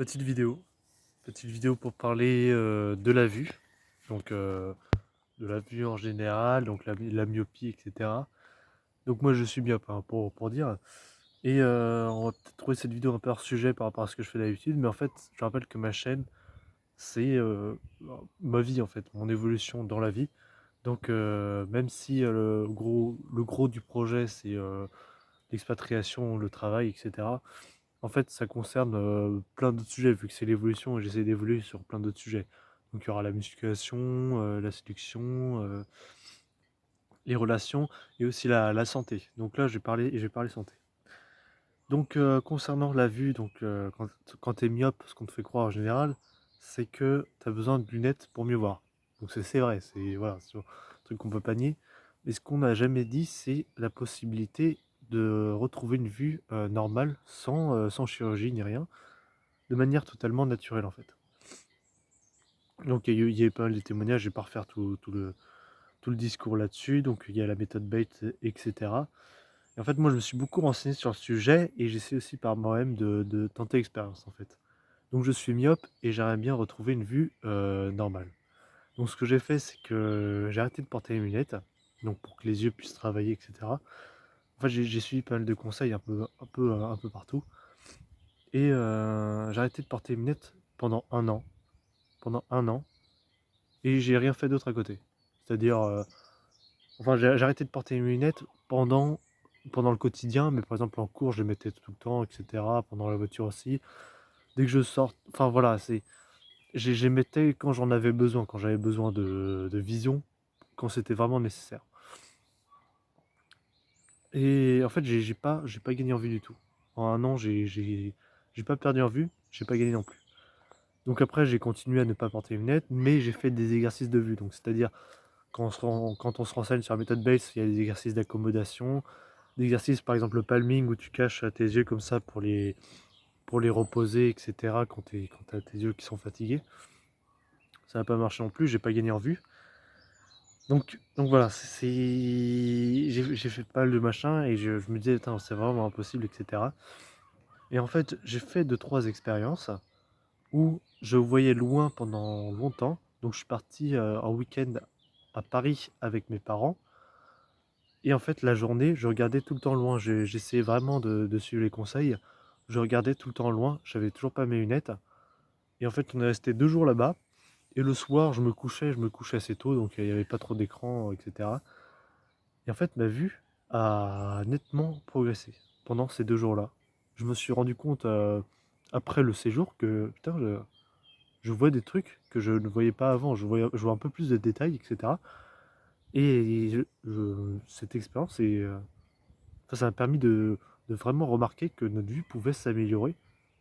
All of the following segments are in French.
Petite vidéo. Petite vidéo pour parler de la vue. Donc de la vue en général, donc la myopie, etc. Donc moi je suis myope hein, pour dire. Et on va peut-être trouver cette vidéo un peu hors sujet par rapport à ce que je fais d'habitude, mais en fait je rappelle que ma chaîne c'est ma vie en fait, mon évolution dans la vie. Donc même si le gros du projet c'est l'expatriation, le travail, etc. En fait, ça concerne, plein d'autres sujets vu que c'est l'évolution et j'essaie d'évoluer sur plein d'autres sujets. Donc il y aura la musculation, la séduction, les relations et aussi la santé. Donc là, je vais parler santé. Donc concernant la vue, donc quand tu es myope, ce qu'on te fait croire en général, c'est que tu as besoin de lunettes pour mieux voir. Donc c'est vrai, c'est voilà, c'est un truc qu'on peut pas nier. Mais ce qu'on n'a jamais dit, c'est la possibilité de retrouver une vue, normale sans chirurgie ni rien. De manière totalement naturelle, en fait. Donc il y a eu pas mal de témoignages, je vais pas refaire tout le discours là-dessus. Donc il y a la méthode Bates, etc. Et en fait, moi, je me suis beaucoup renseigné sur le sujet et j'essaie aussi par moi-même de tenter l'expérience, en fait. Donc je suis myope et j'aimerais bien retrouver une vue normale. Donc ce que j'ai fait, c'est que j'ai arrêté de porter les lunettes, donc pour que les yeux puissent travailler, etc. En fait, j'ai suivi pas mal de conseils un peu partout. Et j'ai arrêté de porter les lunettes pendant un an. Pendant un an. Et j'ai rien fait d'autre à côté. C'est-à-dire, enfin, j'ai arrêté de porter mes lunettes pendant le quotidien, mais par exemple en cours, je les mettais tout le temps, etc. Pendant la voiture aussi. Dès que je sors, enfin voilà, je les mettais quand j'en avais besoin, quand j'avais besoin de vision, quand c'était vraiment nécessaire. Et en fait, j'ai pas gagné en vue du tout. En un an, j'ai pas perdu en vue, j'ai pas gagné non plus. Donc après, j'ai continué à ne pas porter les lunettes, mais j'ai fait des exercices de vue. Donc c'est-à-dire quand on se renseigne sur la méthode Bates, il y a des exercices d'accommodation, des exercices par exemple le palming où tu caches tes yeux comme ça pour les reposer, etc. quand tu as tes yeux qui sont fatigués. Ça n'a pas marché non plus, j'ai pas gagné en vue. Donc voilà, j'ai fait pas mal de machins et je me disais, attends, c'est vraiment impossible, etc. Et en fait, j'ai fait deux, trois expériences où je voyais loin pendant longtemps. Donc je suis parti en week-end à Paris avec mes parents. Et en fait, la journée, je regardais tout le temps loin. J'essayais vraiment de suivre les conseils. Je regardais tout le temps loin. J'avais toujours pas mes lunettes. Et en fait, on est resté 2 jours là-bas. Et le soir, je me couchais assez tôt, donc il n'y avait pas trop d'écran, etc. Et en fait, ma vue a nettement progressé pendant ces 2 jours-là. Je me suis rendu compte après le séjour que putain, je vois des trucs que je ne voyais pas avant. Je vois un peu plus de détails, etc. Et cette expérience enfin, ça m'a permis de vraiment remarquer que notre vue pouvait s'améliorer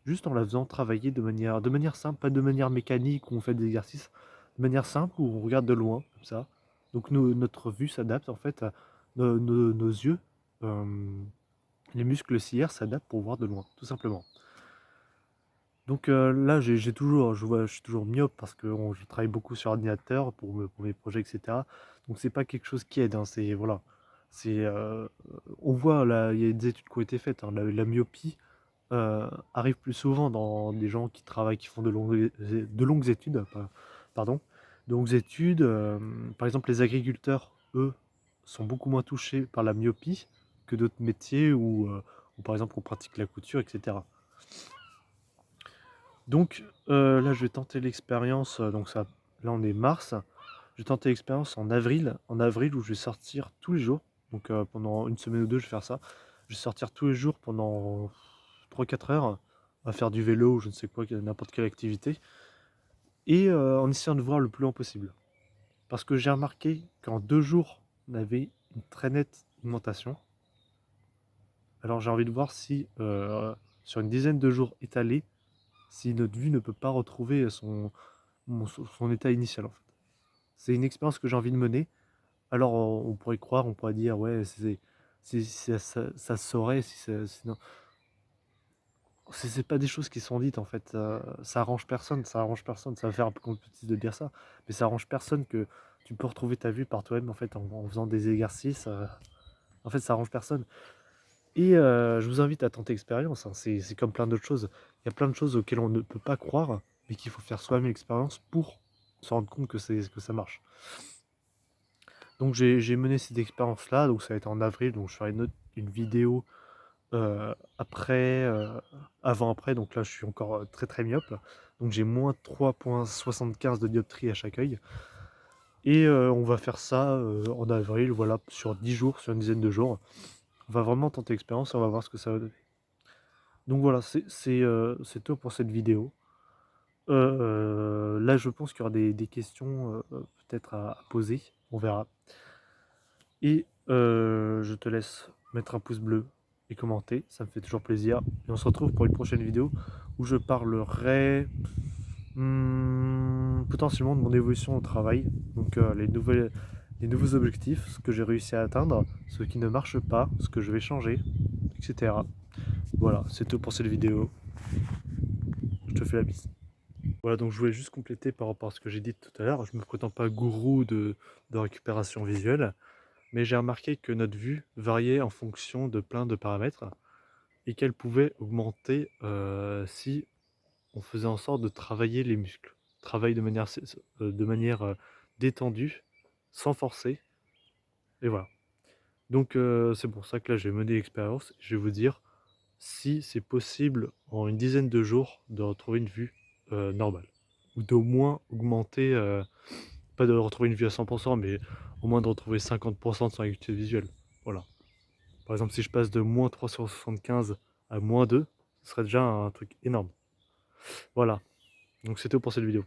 juste en la faisant travailler de manière simple, pas de manière mécanique où on fait des exercices, de manière simple où on regarde de loin, comme ça. Donc notre vue s'adapte en fait à nos yeux, les muscles ciliaires s'adaptent pour voir de loin, tout simplement. Donc là, je suis toujours myope parce que je travaille beaucoup sur ordinateur pour mes projets, etc. Donc c'est pas quelque chose qui aide, hein, c'est voilà, c'est on voit là, il y a des études qui ont été faites, hein, la myopie arrive plus souvent dans des gens qui travaillent, qui font de longues études, pardon, de longues études. Par exemple, les agriculteurs, eux, sont beaucoup moins touchés par la myopie que d'autres métiers où par exemple on pratique la couture, etc. Donc là, je vais tenter l'expérience. Donc ça, là, on est mars. Je vais tenter l'expérience en avril où je vais sortir tous les jours. Donc pendant une semaine ou deux, je vais faire ça. Je vais sortir tous les jours pendant 3 4 heures à faire du vélo ou je ne sais quoi, n'importe quelle activité. Et en essayant de voir le plus loin possible. Parce que j'ai remarqué qu'en 2 jours, on avait une très nette augmentation. Alors j'ai envie de voir si sur une dizaine de jours étalés, si notre vue ne peut pas retrouver son état initial en fait. C'est une expérience que j'ai envie de mener. Alors on pourrait croire, on pourrait dire ouais ça se saurait si sinon c'est pas des choses qui sont dites en fait. Ça arrange personne, ça arrange personne. Ça va faire un peu compétitif de dire ça, mais ça arrange personne que tu peux retrouver ta vue par toi-même en fait en faisant des exercices. En fait ça arrange personne. Et je vous invite à tenter l'expérience, hein. C'est comme plein d'autres choses. Il y a plein de choses auxquelles on ne peut pas croire, mais qu'il faut faire soi-même l'expérience pour se rendre compte que ça marche. Donc j'ai mené cette expérience-là, donc ça a été en avril, donc je ferai une vidéo après, avant-après, donc là je suis encore très très myope. Donc j'ai moins 3,75 de dioptrie à chaque œil. Et on va faire ça en avril, voilà, sur 10 jours, sur une dizaine de jours. On va vraiment tenter l'expérience et on va voir ce que ça va donner. Donc voilà, c'est tout pour cette vidéo. Là, je pense qu'il y aura des questions peut-être à poser, on verra. Et je te laisse mettre un pouce bleu et commenter, ça me fait toujours plaisir. Et on se retrouve pour une prochaine vidéo où je parlerai potentiellement de mon évolution au travail. Donc les nouveaux objectifs, ce que j'ai réussi à atteindre, ce qui ne marche pas, ce que je vais changer, etc. Voilà, c'est tout pour cette vidéo. Je te fais la bise. Voilà, donc je voulais juste compléter par rapport à ce que j'ai dit tout à l'heure. Je ne me prétends pas gourou de récupération visuelle, mais j'ai remarqué que notre vue variait en fonction de plein de paramètres et qu'elle pouvait augmenter si on faisait en sorte de travailler les muscles. Travailler de manière détendue, sans forcer, et voilà. Donc c'est pour ça que là, je vais mener l'expérience. Je vais vous dire si c'est possible en une dizaine de jours de retrouver une vue normale. Ou d'au moins augmenter, pas de retrouver une vue à 100%, mais au moins de retrouver 50% de son acuité visuelle. Voilà. Par exemple, si je passe de moins 375 à moins 2, ce serait déjà un truc énorme. Voilà. Donc c'est tout pour cette vidéo.